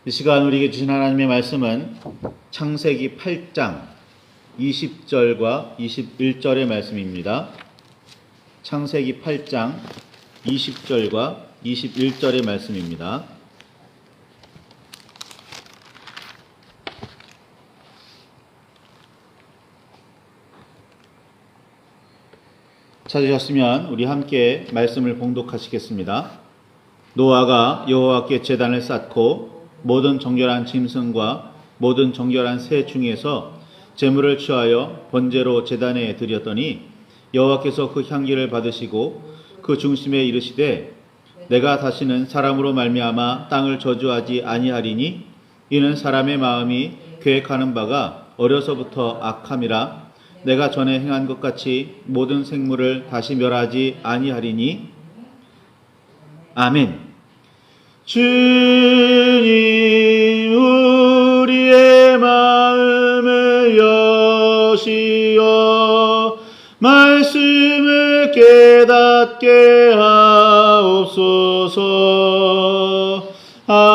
이 시간 우리에게 주신 하나님의 말씀은 창세기 8장 20절과 21절의 말씀입니다. 창세기 8장 20절과 21절의 말씀입니다. 찾으셨으면 우리 함께 말씀을 봉독하시겠습니다. 노아가 여호와께 제단을 쌓고 모든 정결한 짐승과 모든 정결한 새 중에서 제물을 취하여 번제로 제단에 드렸더니 여호와께서 그 향기를 받으시고 그 중심에 이르시되 내가 다시는 사람으로 말미암아 땅을 저주하지 아니하리니 이는 사람의 마음이 계획하는 바가 어려서부터 악함이라 내가 전에 행한 것 같이 모든 생물을 다시 멸하지 아니하리니 아멘. 주님 우리의 마음을 여시어 말씀을 깨닫게 하옵소서. 아멘.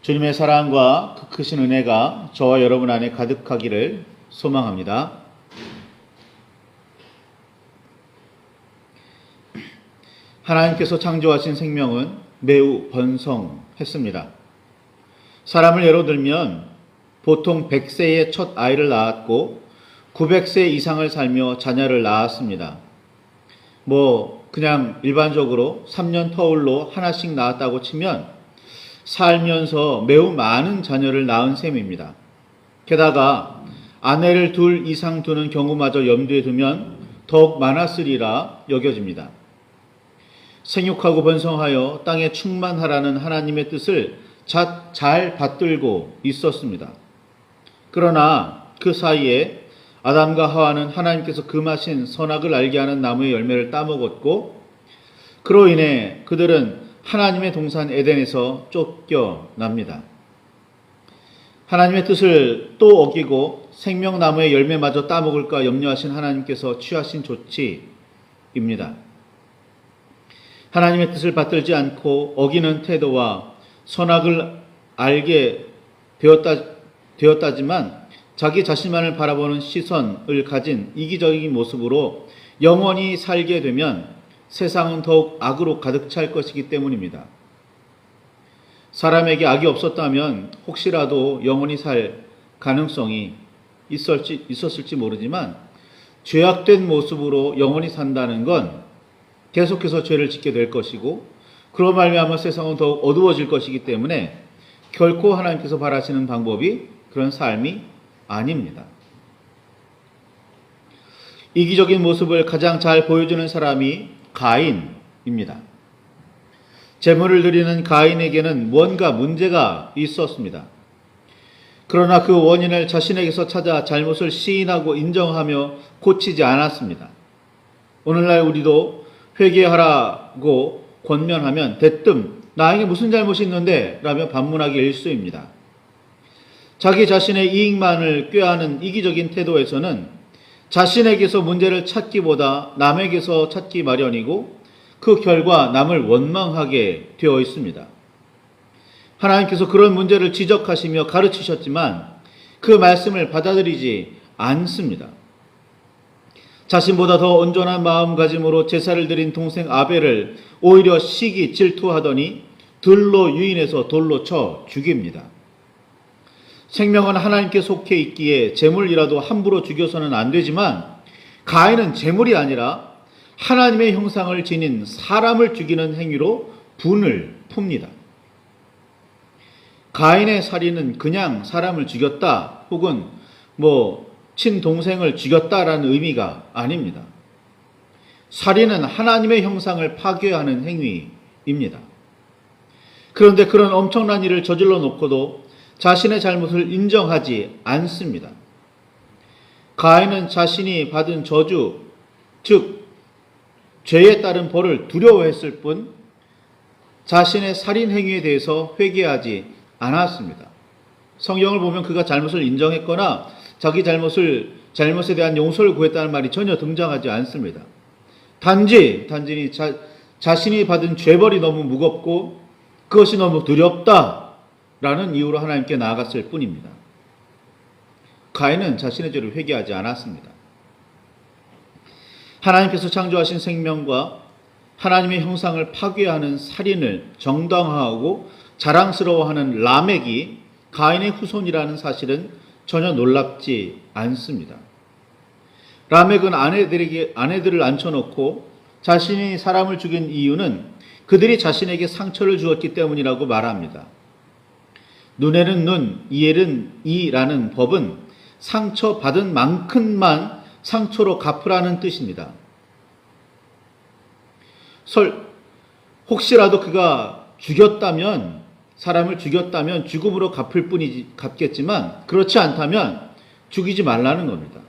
주님의 사랑과 그 크신 은혜가 저와 여러분 안에 가득하기를 소망합니다. 하나님께서 창조하신 생명은 매우 번성했습니다. 사람을 예로 들면 보통 100세에 첫 아이를 낳았고 900세 이상을 살며 자녀를 낳았습니다. 그냥 일반적으로 3년 터울로 하나씩 낳았다고 치면 살면서 매우 많은 자녀를 낳은 셈입니다. 게다가 아내를 둘 이상 두는 경우마저 염두에 두면 더욱 많았으리라 여겨집니다. 생육하고 번성하여 땅에 충만하라는 하나님의 뜻을 잘 받들고 있었습니다. 그러나 그 사이에 아담과 하와는 하나님께서 금하신 선악을 알게 하는 나무의 열매를 따먹었고 그로 인해 그들은 하나님의 동산 에덴에서 쫓겨납니다. 하나님의 뜻을 또 어기고 생명나무의 열매마저 따먹을까 염려하신 하나님께서 취하신 조치입니다. 하나님의 뜻을 받들지 않고 어기는 태도와 선악을 알게 되었다지만 자기 자신만을 바라보는 시선을 가진 이기적인 모습으로 영원히 살게 되면 세상은 더욱 악으로 가득 찰 것이기 때문입니다. 사람에게 악이 없었다면 혹시라도 영원히 살 가능성이 있었을지 모르지만 죄악된 모습으로 영원히 산다는 건 계속해서 죄를 짓게 될 것이고 그로 말미암아 세상은 더욱 어두워질 것이기 때문에 결코 하나님께서 바라시는 방법이 그런 삶이 아닙니다. 이기적인 모습을 가장 잘 보여주는 사람이 가인입니다. 제물을 드리는 가인에게는 뭔가 문제가 있었습니다. 그러나 그 원인을 자신에게서 찾아 잘못을 시인하고 인정하며 고치지 않았습니다. 오늘날 우리도 회개하라고 권면하면 대뜸 나에게 무슨 잘못이 있는데? 라며 반문하기 일쑤입니다. 자기 자신의 이익만을 꾀하는 이기적인 태도에서는 자신에게서 문제를 찾기보다 남에게서 찾기 마련이고 그 결과 남을 원망하게 되어 있습니다. 하나님께서 그런 문제를 지적하시며 가르치셨지만 그 말씀을 받아들이지 않습니다. 자신보다 더 온전한 마음가짐으로 제사를 드린 동생 아벨을 오히려 시기 질투하더니 들로 유인해서 돌로 쳐 죽입니다. 생명은 하나님께 속해 있기에 제물이라도 함부로 죽여서는 안 되지만 가인은 제물이 아니라 하나님의 형상을 지닌 사람을 죽이는 행위로 분을 풉니다. 가인의 살인은 그냥 사람을 죽였다 혹은 친동생을 죽였다라는 의미가 아닙니다. 살인은 하나님의 형상을 파괴하는 행위입니다. 그런데 그런 엄청난 일을 저질러 놓고도 자신의 잘못을 인정하지 않습니다. 가인은 자신이 받은 저주, 즉 죄에 따른 벌을 두려워했을 뿐 자신의 살인 행위에 대해서 회개하지 않았습니다. 성경을 보면 그가 잘못을 인정했거나 자기 잘못에 대한 용서를 구했다는 말이 전혀 등장하지 않습니다. 단지 자신이 받은 죄벌이 너무 무겁고 그것이 너무 두렵다라는 이유로 하나님께 나아갔을 뿐입니다. 가인은 자신의 죄를 회개하지 않았습니다. 하나님께서 창조하신 생명과 하나님의 형상을 파괴하는 살인을 정당화하고 자랑스러워하는 라멕이 가인의 후손이라는 사실은 전혀 놀랍지 않습니다. 라멕은 아내들을 앉혀놓고 자신이 사람을 죽인 이유는 그들이 자신에게 상처를 주었기 때문이라고 말합니다. 눈에는 눈, 이에는 이라는 법은 상처받은 만큼만 상처로 갚으라는 뜻입니다. 혹시라도 그가 사람을 죽였다면 죽음으로 갚겠지만 그렇지 않다면 죽이지 말라는 겁니다.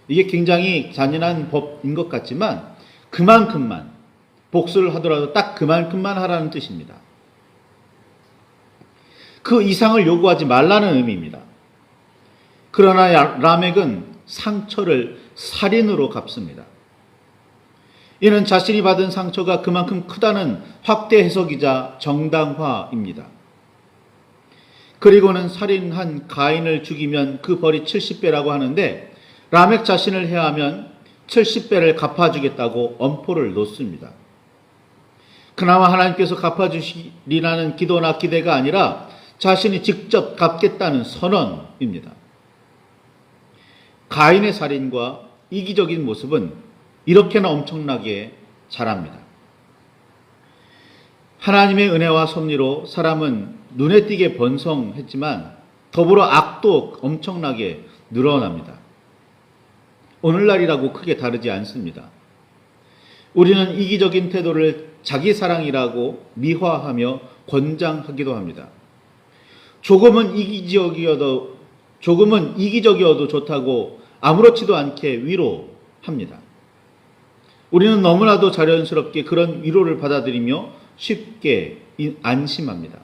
이게 굉장히 잔인한 법인 것 같지만 그만큼만, 복수를 하더라도 딱 그만큼만 하라는 뜻입니다. 그 이상을 요구하지 말라는 의미입니다. 그러나 라멕은 상처를 살인으로 갚습니다. 이는 자신이 받은 상처가 그만큼 크다는 확대 해석이자 정당화입니다. 그리고는 살인한 가인을 죽이면 그 벌이 70배라고 하는데 라멕 자신을 해하면 70배를 갚아주겠다고 엄포를 놓습니다. 그나마 하나님께서 갚아주시리라는 기도나 기대가 아니라 자신이 직접 갚겠다는 선언입니다. 가인의 살인과 이기적인 모습은 이렇게나 엄청나게 자랍니다. 하나님의 은혜와 섭리로 사람은 눈에 띄게 번성했지만 더불어 악도 엄청나게 늘어납니다. 오늘날이라고 크게 다르지 않습니다. 우리는 이기적인 태도를 자기 사랑이라고 미화하며 권장하기도 합니다. 조금은 이기적이어도 좋다고 아무렇지도 않게 위로합니다. 우리는 너무나도 자연스럽게 그런 위로를 받아들이며 쉽게 안심합니다.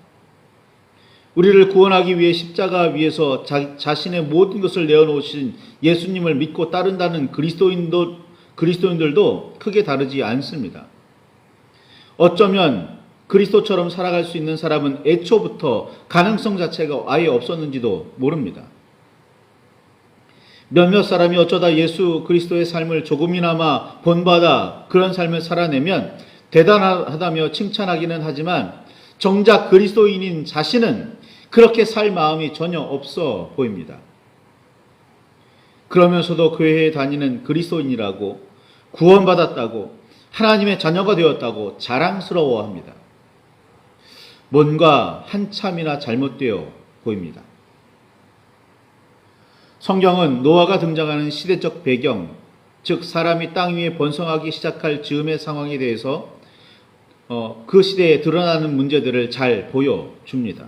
우리를 구원하기 위해 십자가 위에서 자신의 모든 것을 내어놓으신 예수님을 믿고 따른다는 그리스도인들도 크게 다르지 않습니다. 어쩌면 그리스도처럼 살아갈 수 있는 사람은 애초부터 가능성 자체가 아예 없었는지도 모릅니다. 몇몇 사람이 어쩌다 예수 그리스도의 삶을 조금이나마 본받아 그런 삶을 살아내면 대단하다며 칭찬하기는 하지만 정작 그리스도인인 자신은 그렇게 살 마음이 전혀 없어 보입니다. 그러면서도 교회에 다니는 그리스도인이라고 구원받았다고 하나님의 자녀가 되었다고 자랑스러워합니다. 뭔가 한참이나 잘못되어 보입니다. 성경은 노아가 등장하는 시대적 배경, 즉 사람이 땅 위에 번성하기 시작할 즈음의 상황에 대해서 그 시대에 드러나는 문제들을 잘 보여줍니다.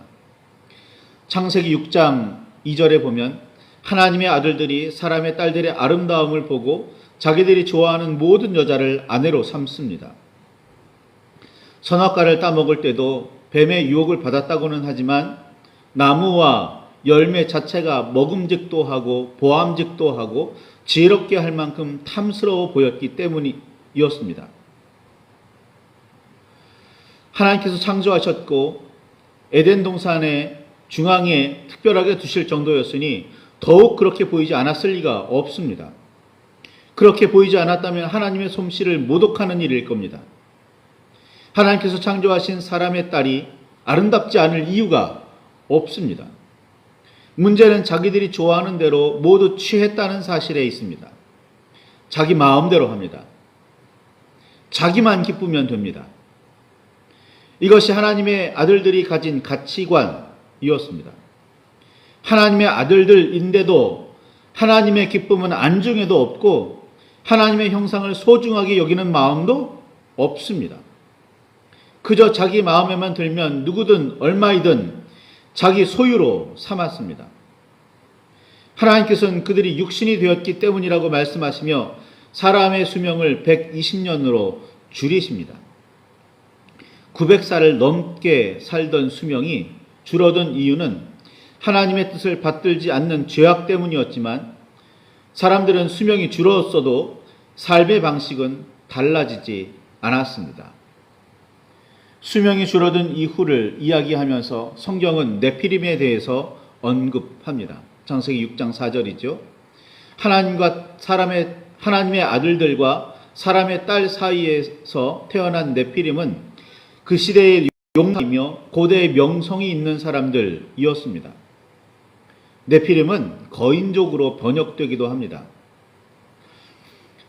창세기 6장 2절에 보면 하나님의 아들들이 사람의 딸들의 아름다움을 보고 자기들이 좋아하는 모든 여자를 아내로 삼습니다. 선악과를 따먹을 때도 뱀의 유혹을 받았다고는 하지만 나무와 열매 자체가 먹음직도 하고 보암직도 하고 지혜롭게 할 만큼 탐스러워 보였기 때문이었습니다. 하나님께서 창조하셨고 에덴 동산의 중앙에 특별하게 두실 정도였으니 더욱 그렇게 보이지 않았을 리가 없습니다. 그렇게 보이지 않았다면 하나님의 솜씨를 모독하는 일일 겁니다. 하나님께서 창조하신 사람의 딸이 아름답지 않을 이유가 없습니다. 문제는 자기들이 좋아하는 대로 모두 취했다는 사실에 있습니다. 자기 마음대로 합니다. 자기만 기쁘면 됩니다. 이것이 하나님의 아들들이 가진 가치관이었습니다. 하나님의 아들들인데도 하나님의 기쁨은 안중에도 없고 하나님의 형상을 소중하게 여기는 마음도 없습니다. 그저 자기 마음에만 들면 누구든 얼마이든 자기 소유로 삼았습니다. 하나님께서는 그들이 육신이 되었기 때문이라고 말씀하시며 사람의 수명을 120년으로 줄이십니다. 900살을 넘게 살던 수명이 줄어든 이유는 하나님의 뜻을 받들지 않는 죄악 때문이었지만 사람들은 수명이 줄었어도 삶의 방식은 달라지지 않았습니다. 수명이 줄어든 이후를 이야기하면서 성경은 네피림에 대해서 언급합니다. 창세기 6장 4절이죠. 하나님의 아들들과 사람의 딸 사이에서 태어난 네피림은 그 시대의 용사이며 고대의 명성이 있는 사람들이었습니다. 네피림은 거인족으로 번역되기도 합니다.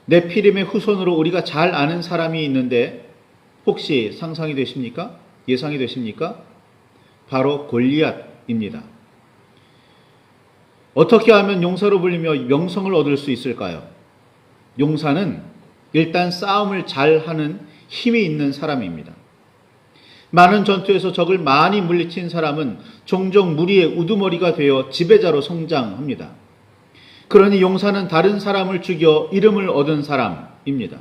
네피림의 후손으로 우리가 잘 아는 사람이 있는데 혹시 상상이 되십니까? 예상이 되십니까? 바로 골리앗입니다. 어떻게 하면 용사로 불리며 명성을 얻을 수 있을까요? 용사는 일단 싸움을 잘하는 힘이 있는 사람입니다. 많은 전투에서 적을 많이 물리친 사람은 종종 무리의 우두머리가 되어 지배자로 성장합니다. 그러니 용사는 다른 사람을 죽여 이름을 얻은 사람입니다.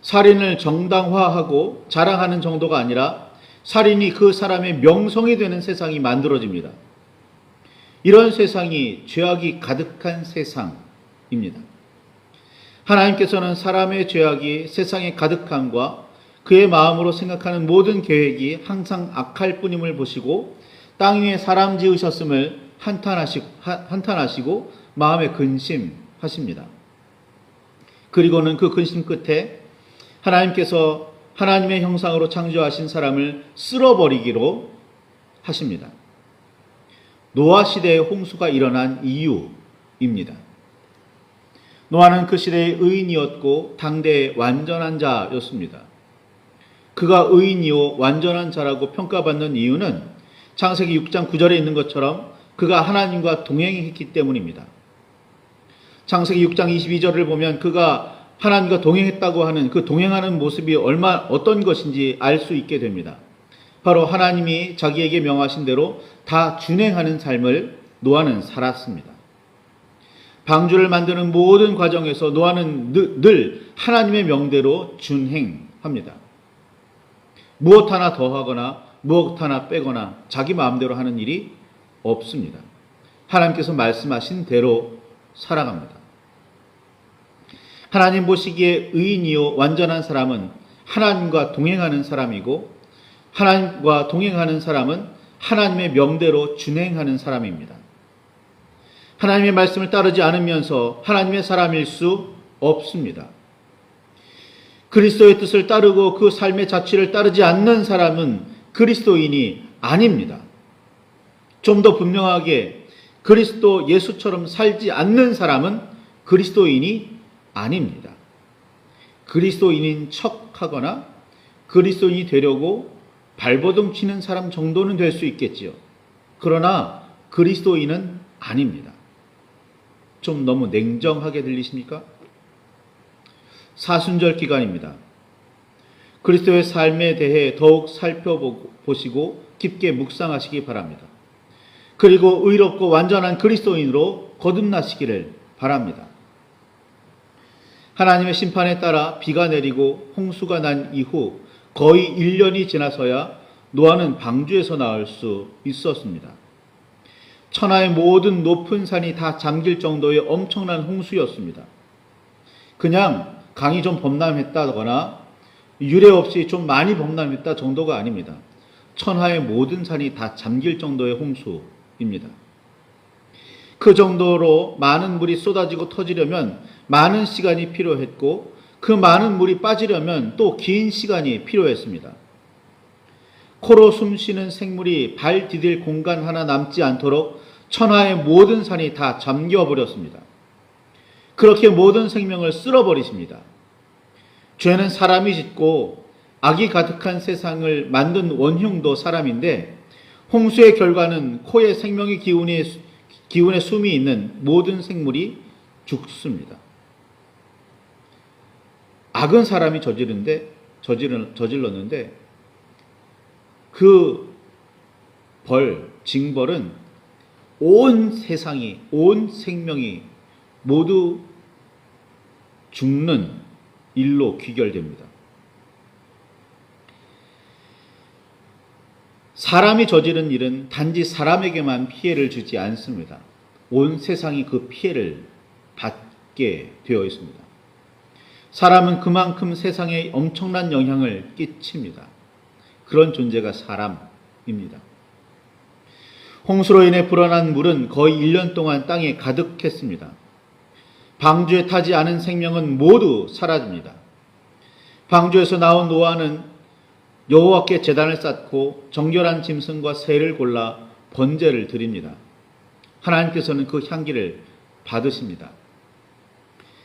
살인을 정당화하고 자랑하는 정도가 아니라 살인이 그 사람의 명성이 되는 세상이 만들어집니다. 이런 세상이 죄악이 가득한 세상입니다. 하나님께서는 사람의 죄악이 세상에 가득함과 그의 마음으로 생각하는 모든 계획이 항상 악할 뿐임을 보시고 땅 위에 사람 지으셨음을 한탄하시고 마음에 근심하십니다. 그리고는 그 근심 끝에 하나님께서 하나님의 형상으로 창조하신 사람을 쓸어버리기로 하십니다. 노아 시대의 홍수가 일어난 이유입니다. 노아는 그 시대의 의인이었고 당대의 완전한 자였습니다. 그가 의인이요 완전한 자라고 평가받는 이유는 창세기 6장 9절에 있는 것처럼 그가 하나님과 동행했기 때문입니다. 창세기 6장 22절을 보면 그가 하나님과 동행했다고 하는 그 동행하는 모습이 어떤 것인지 알 수 있게 됩니다. 바로 하나님이 자기에게 명하신 대로 다 준행하는 삶을 노아는 살았습니다. 방주를 만드는 모든 과정에서 노아는 늘 하나님의 명대로 준행합니다. 무엇 하나 더하거나 무엇 하나 빼거나 자기 마음대로 하는 일이 없습니다. 하나님께서 말씀하신 대로 살아갑니다. 하나님 보시기에 의인이요 완전한 사람은 하나님과 동행하는 사람이고 하나님과 동행하는 사람은 하나님의 명대로 준행하는 사람입니다. 하나님의 말씀을 따르지 않으면서 하나님의 사람일 수 없습니다. 그리스도의 뜻을 따르고 그 삶의 자취를 따르지 않는 사람은 그리스도인이 아닙니다. 좀 더 분명하게 그리스도 예수처럼 살지 않는 사람은 그리스도인이 아닙니다. 그리스도인인 척하거나 그리스도인이 되려고 발버둥 치는 사람 정도는 될 수 있겠지요. 그러나 그리스도인은 아닙니다. 좀 너무 냉정하게 들리십니까? 사순절 기간입니다. 그리스도의 삶에 대해 더욱 살펴보시고 깊게 묵상하시기 바랍니다. 그리고 의롭고 완전한 그리스도인으로 거듭나시기를 바랍니다. 하나님의 심판에 따라 비가 내리고 홍수가 난 이후 거의 1년이 지나서야 노아는 방주에서 나올 수 있었습니다. 천하의 모든 높은 산이 다 잠길 정도의 엄청난 홍수였습니다. 그냥 강이 좀 범람했다거나 유례 없이 좀 많이 범람했다 정도가 아닙니다. 천하의 모든 산이 다 잠길 정도의 홍수입니다. 그 정도로 많은 물이 쏟아지고 터지려면 많은 시간이 필요했고 그 많은 물이 빠지려면 또 긴 시간이 필요했습니다. 코로 숨쉬는 생물이 발 디딜 공간 하나 남지 않도록 천하의 모든 산이 다 잠겨버렸습니다. 그렇게 모든 생명을 쓸어버리십니다. 죄는 사람이 짓고 악이 가득한 세상을 만든 원흉도 사람인데 홍수의 결과는 코에 생명의 기운의 숨이 있는 모든 생물이 죽습니다. 악은 사람이 저질렀는데 그 징벌은 온 세상이, 온 생명이 모두 죽는 일로 귀결됩니다. 사람이 저지른 일은 단지 사람에게만 피해를 주지 않습니다. 온 세상이 그 피해를 받게 되어 있습니다. 사람은 그만큼 세상에 엄청난 영향을 끼칩니다. 그런 존재가 사람입니다. 홍수로 인해 불어난 물은 거의 1년 동안 땅에 가득했습니다. 방주에 타지 않은 생명은 모두 사라집니다. 방주에서 나온 노아는 여호와께 제단을 쌓고 정결한 짐승과 새를 골라 번제를 드립니다. 하나님께서는 그 향기를 받으십니다.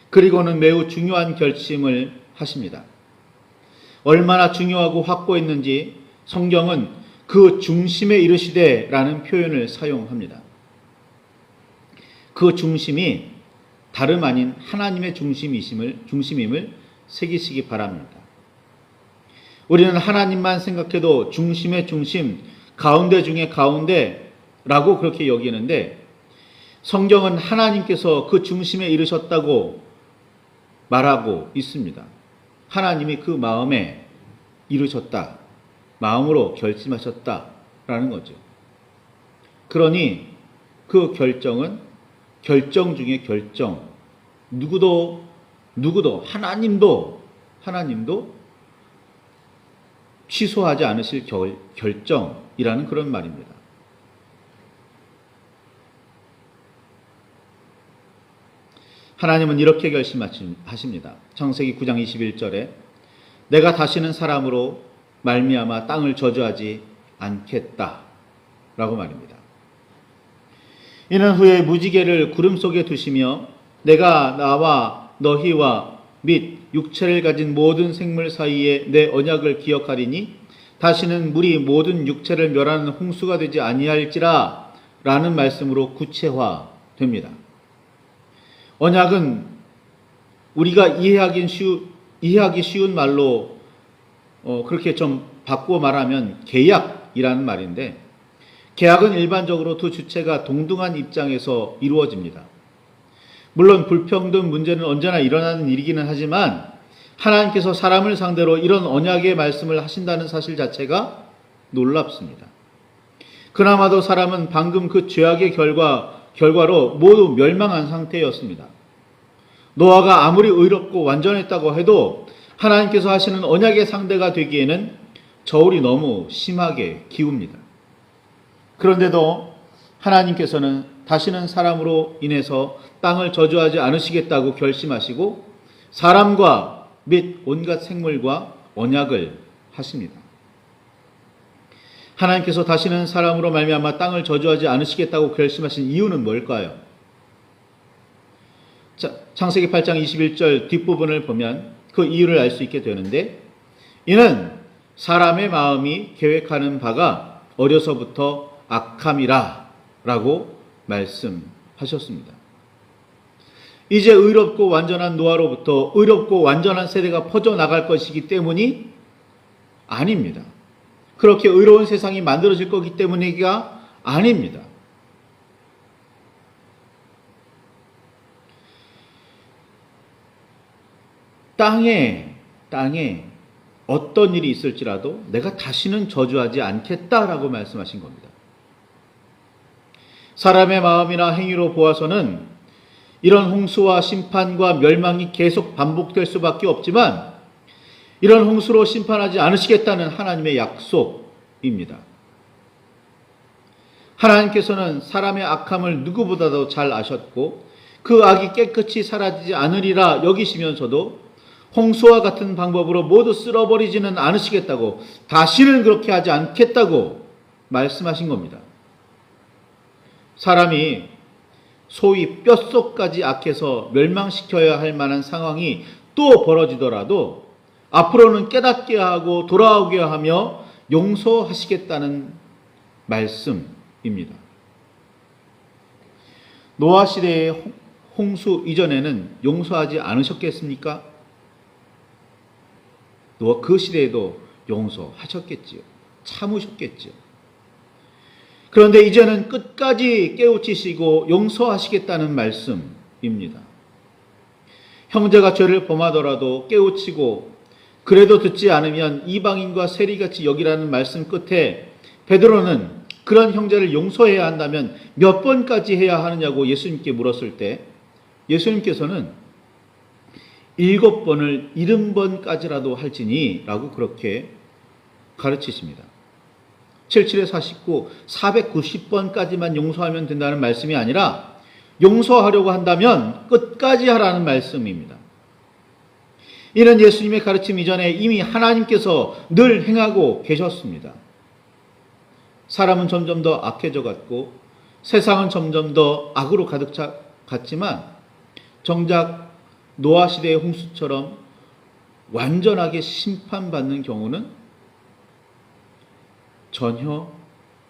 그리고는 매우 중요한 결심을 하십니다. 얼마나 중요하고 확고했는지 성경은 그 중심에 이르시되 라는 표현을 사용합니다. 그 중심이 다름 아닌 하나님의 중심임을 새기시기 바랍니다. 우리는 하나님만 생각해도 중심의 중심, 가운데 중에 가운데라고 그렇게 여기는데 성경은 하나님께서 그 중심에 이르셨다고 말하고 있습니다. 하나님이 그 마음에 이르셨다. 마음으로 결심하셨다라는 거죠. 그러니 그 결정은 결정 중에 결정. 누구도 하나님도 취소하지 않으실 결정이라는 그런 말입니다. 하나님은 이렇게 결심하십니다. 창세기 9장 21절에 내가 다시는 사람으로 말미암아 땅을 저주하지 않겠다 라고 말입니다. 이는 후에 무지개를 구름 속에 두시며 내가 나와 너희와 및 육체를 가진 모든 생물 사이에 내 언약을 기억하리니 다시는 물이 모든 육체를 멸하는 홍수가 되지 아니할지라 라는 말씀으로 구체화됩니다. 언약은 우리가 이해하기 쉬운 말로 그렇게 좀 바꾸어 말하면 계약이라는 말인데 계약은 일반적으로 두 주체가 동등한 입장에서 이루어집니다. 물론 불평등 문제는 언제나 일어나는 일이기는 하지만 하나님께서 사람을 상대로 이런 언약의 말씀을 하신다는 사실 자체가 놀랍습니다. 그나마도 사람은 방금 그 죄악의 결과로 모두 멸망한 상태였습니다. 노아가 아무리 의롭고 완전했다고 해도 하나님께서 하시는 언약의 상대가 되기에는 저울이 너무 심하게 기웁니다. 그런데도 하나님께서는 다시는 사람으로 인해서 땅을 저주하지 않으시겠다고 결심하시고 사람과 및 온갖 생물과 언약을 하십니다. 하나님께서 다시는 사람으로 말미암아 땅을 저주하지 않으시겠다고 결심하신 이유는 뭘까요? 자, 창세기 8장 21절 뒷부분을 보면 그 이유를 알 수 있게 되는데 이는 사람의 마음이 계획하는 바가 어려서부터 악함이라 라고 말씀하셨습니다. 이제 의롭고 완전한 노아로부터 의롭고 완전한 세대가 퍼져나갈 것이기 때문이 아닙니다. 그렇게 의로운 세상이 만들어질 거기 때문이가 아닙니다. 땅에 어떤 일이 있을지라도 내가 다시는 저주하지 않겠다라고 말씀하신 겁니다. 사람의 마음이나 행위로 보아서는 이런 홍수와 심판과 멸망이 계속 반복될 수밖에 없지만 이런 홍수로 심판하지 않으시겠다는 하나님의 약속입니다. 하나님께서는 사람의 악함을 누구보다도 잘 아셨고 그 악이 깨끗이 사라지지 않으리라 여기시면서도 홍수와 같은 방법으로 모두 쓸어버리지는 않으시겠다고 다시는 그렇게 하지 않겠다고 말씀하신 겁니다. 사람이 소위 뼛속까지 악해서 멸망시켜야 할 만한 상황이 또 벌어지더라도 앞으로는 깨닫게 하고 돌아오게 하며 용서하시겠다는 말씀입니다. 노아 시대의 홍수 이전에는 용서하지 않으셨겠습니까? 노아 그 시대에도 용서하셨겠지요. 참으셨겠지요. 그런데 이제는 끝까지 깨우치시고 용서하시겠다는 말씀입니다. 형제가 죄를 범하더라도 깨우치고 그래도 듣지 않으면 이방인과 세리같이 여기라는 말씀 끝에 베드로는 그런 형제를 용서해야 한다면 몇 번까지 해야 하느냐고 예수님께 물었을 때 예수님께서는 7번을 70번까지라도 할지니 라고 그렇게 가르치십니다. 77에 49, 490번까지만 용서하면 된다는 말씀이 아니라 용서하려고 한다면 끝까지 하라는 말씀입니다. 이는 예수님의 가르침 이전에 이미 하나님께서 늘 행하고 계셨습니다. 사람은 점점 더 악해져 갔고 세상은 점점 더 악으로 가득 차 갔지만 정작 노아 시대의 홍수처럼 완전하게 심판받는 경우는 전혀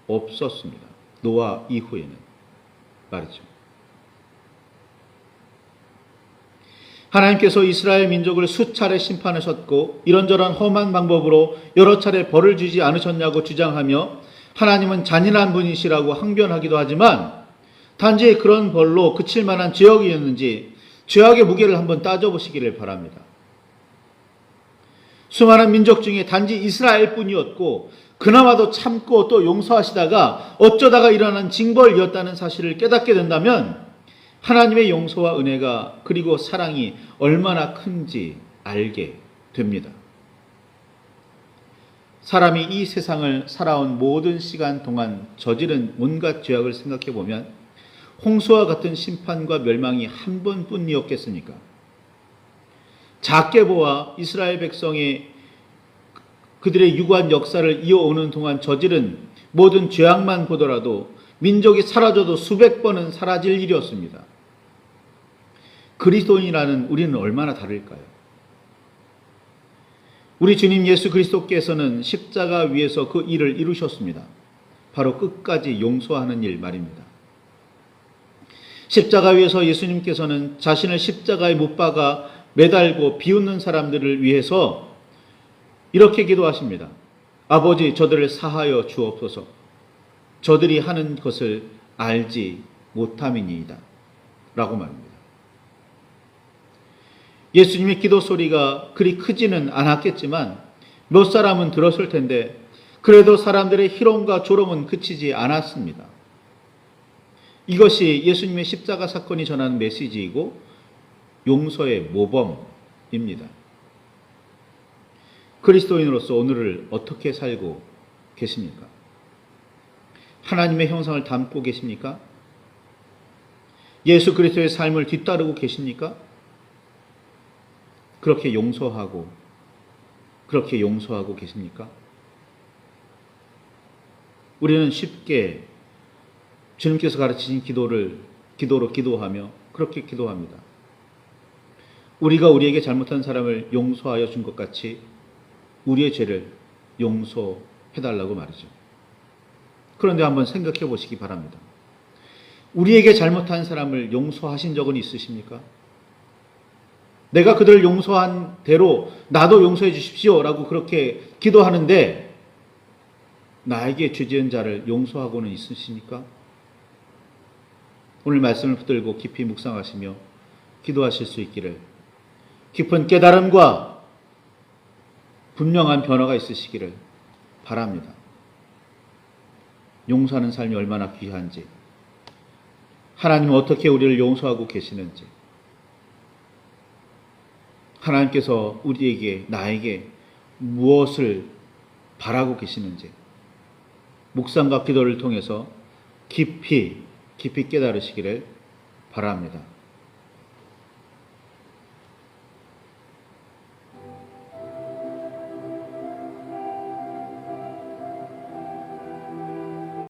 없었습니다. 노아 이후에는 말이죠. 하나님께서 이스라엘 민족을 수차례 심판하셨고 이런저런 험한 방법으로 여러 차례 벌을 주지 않으셨냐고 주장하며 하나님은 잔인한 분이시라고 항변하기도 하지만 단지 그런 벌로 그칠 만한 죄악이었는지 죄악의 무게를 한번 따져보시기를 바랍니다. 수많은 민족 중에 단지 이스라엘뿐이었고 그나마도 참고 또 용서하시다가 어쩌다가 일어난 징벌이었다는 사실을 깨닫게 된다면 하나님의 용서와 은혜가 그리고 사랑이 얼마나 큰지 알게 됩니다. 사람이 이 세상을 살아온 모든 시간 동안 저지른 온갖 죄악을 생각해 보면 홍수와 같은 심판과 멸망이 한 번뿐이었겠습니까? 작게 보아 이스라엘 백성의 그들의 유구한 역사를 이어오는 동안 저지른 모든 죄악만 보더라도 민족이 사라져도 수백 번은 사라질 일이었습니다. 그리스도인이라는 우리는 얼마나 다를까요? 우리 주님 예수 그리스도께서는 십자가 위에서 그 일을 이루셨습니다. 바로 끝까지 용서하는 일 말입니다. 십자가 위에서 예수님께서는 자신을 십자가에 못 박아 매달고 비웃는 사람들을 위해서 이렇게 기도하십니다. 아버지, 저들을 사하여 주옵소서. 저들이 하는 것을 알지 못함이니이다. 라고 말합니다. 예수님의 기도 소리가 그리 크지는 않았겠지만 몇 사람은 들었을 텐데 그래도 사람들의 희롱과 조롱은 그치지 않았습니다. 이것이 예수님의 십자가 사건이 전하는 메시지이고 용서의 모범입니다. 그리스도인으로서 오늘을 어떻게 살고 계십니까? 하나님의 형상을 담고 계십니까? 예수 그리스도의 삶을 뒤따르고 계십니까? 그렇게 용서하고 계십니까? 우리는 쉽게 주님께서 가르치신 기도로 기도하며 그렇게 기도합니다. 우리가 우리에게 잘못한 사람을 용서하여 준 것 같이 우리의 죄를 용서해달라고 말이죠. 그런데 한번 생각해 보시기 바랍니다. 우리에게 잘못한 사람을 용서하신 적은 있으십니까? 내가 그들을 용서한 대로 나도 용서해 주십시오 라고 그렇게 기도하는데 나에게 죄 지은 자를 용서하고는 있으십니까? 오늘 말씀을 붙들고 깊이 묵상하시며 기도하실 수 있기를, 깊은 깨달음과 분명한 변화가 있으시기를 바랍니다. 용서하는 삶이 얼마나 귀한지, 하나님은 어떻게 우리를 용서하고 계시는지, 하나님께서 우리에게, 나에게 무엇을 바라고 계시는지 묵상과 기도를 통해서 깊이 깨달으시기를 바랍니다.